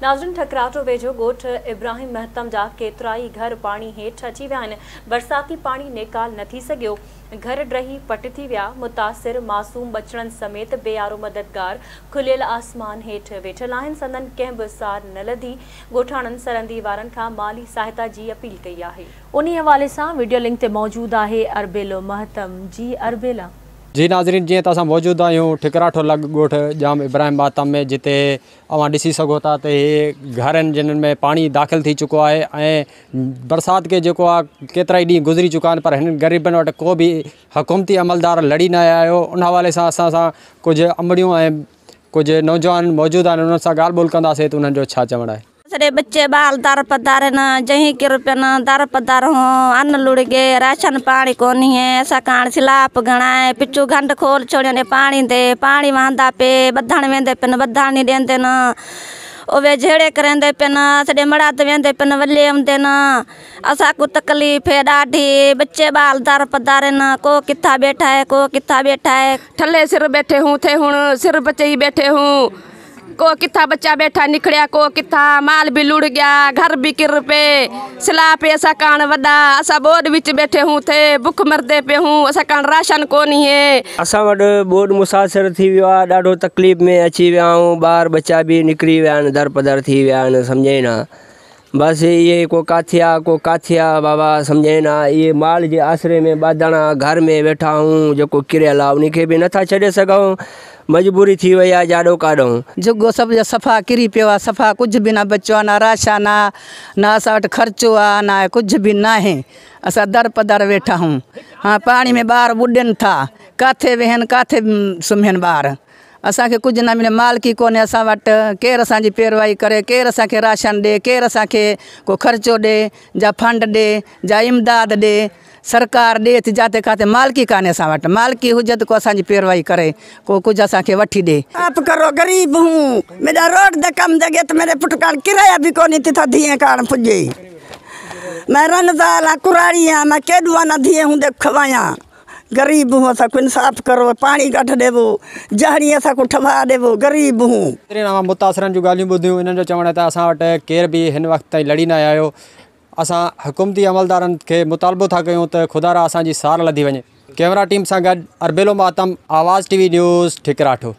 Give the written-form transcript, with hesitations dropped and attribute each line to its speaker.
Speaker 1: नाज़रीन, ठकराटो वेझो ॻोठ इब्राहिम महतम जा केतिराई घर पाणी हेठि अची विया आहिनि। बरसाती पाणी नेकाल न थी सघियो। घर ड्रही पट थी विया। मुतासिर मासूम बचड़नि समेत बेयारो मददगार खुलियल आसमान हेठि वेठल आहिनि। संदन कंहिं बि सार न लधी। ॻोठाणनि सरहदी वारनि खां माली सहायता जी अपील कई आहे। उन्ही हवाले सां वीडियो लिंक ते मौजूदु आहे अरबेलो महतम जी। अरबेला
Speaker 2: जी नाज़रीन, जीअं त असां मौजूदु आहियूं ठिकराठो लॻ ॻोठ जाम इब्राहिम महतम में, जिते अवां ॾिसी सघो था त हे घर आहिनि जिन्हनि में पाणी दाख़िल थी चुको आहे ऐं बरसाति खे जेको आहे केतिरा ई ॾींहं गुज़री चुका आहिनि, पर हिननि ग़रीबनि वटि को बि हुकूमती अमलदार लड़ी न आया आहियो। उन हवाले सां असां सां कुझु अमड़ियूं ऐं कुझु नौजवान मौजूदु आहिनि, उन्हनि सां ॻाल्हि ॿोल कंदासीं त उन्हनि जो छा चवणु आहे।
Speaker 3: सड़े बच्चे बाल दर पदार न जही के रुपये न दर पदार हो अन्न लुड़ गए राशन पानी कोनी है ऐसा कान सिलाप घना है पिछू घंट खोल छोड़ियों ने पानी दे पानी वांदा पे बधाण वेंदे पे न बधाण नहीं देंदे न ओवे झेड़े करेंदे पे न सड़े मड़ात वेंदे पे न वल्ले आंदे न असा को तकलीफ है ॾाढी। बच्चे बाल दर पदार न को किथा बैठा है को किथा बैठा है
Speaker 4: थले सिर बैठे हूँ थे हूँ सिर बच्चे ही बैठे हूँ को किथा बच्चा बैठा निकलिया को किथा माल भी लुड़ गया घर भी किर पे सिला पे असा कान वड़ा असा बोर्ड विच बैठे हूँ थे भुख मरदे पे हूँ असा कान राशन कोनी है।
Speaker 5: असा वटि बोर्ड मुसासिर थी वियो आहे, ॾाढो तकलीफ़ में अची विया आहियूं। ॿार बच्चा भी निकिरी विया आहिनि, दर पदर थी विया आहिनि, सम्झे ना। बस ये को काथिया को काथिया बाबा सम्झे ना। ये माल जे आसरे में बादणा घर में वेठा हूँ जेको किरियल आहे उनखे भी नथा छॾे सघूं। मजबूरी थी वई आहे जाॾो काॾो।
Speaker 6: जुगो सब सफ़ा किरी पियो आहे, सफ़ा कुछ भी ना बचो आहे, ना राशन आहे ना असां वटि ख़र्चो आहे ना कुछ भी ना है। असां दर पदर वेठा हूँ। हाँ पानी में ॿार ॿुॾनि था, काथे वेहनि काथे सुम्हनि ॿार। असांखे कुझु न मिले, मालिकी कोन्हे असां वटि। केरु असांजी पेरवाई करे, केरु असांखे राशन ॾे, केरु असांखे को ख़र्चो ॾे जा फंड ॾे जा इमदाद ॾे। सरकार ॾे थी जाते काथे मालिकी कान्हे असां वटि। मालिकी हुजे त को असांजी पेरवाई करे, को कुझु असांखे वठी ॾे।
Speaker 7: आप करो गरीब हूँ, मेरा रोड दे कम जगह तो मेरे पुट का किराया भी कोनी तिथा दिए कारण पुजे। मैं रनदाला कुराड़ी हाँ, मैं केडुआ ना दिए हूँ देख खवाया। गरीब हूँ, असा को इंसाफ करो, पानी कढ देवो, जहरी असा को ठवा देवो, गरीब हूँ।
Speaker 2: मुतासिरनि जूं ॻाल्हियूं ॿुधियूं। इन्हनि जो चवणु आहे त असां वटि केर बि हिन वक़्त ताईं लड़ी न आयो। असां हुकूमती अमलदारनि खे मुतालबो था कयूं त खुदारा असांजी सार लधी वञे। कैमरा टीम सां गॾु अरबेलो महतम, आवाज़ TV न्यूज़, ठिकराठो।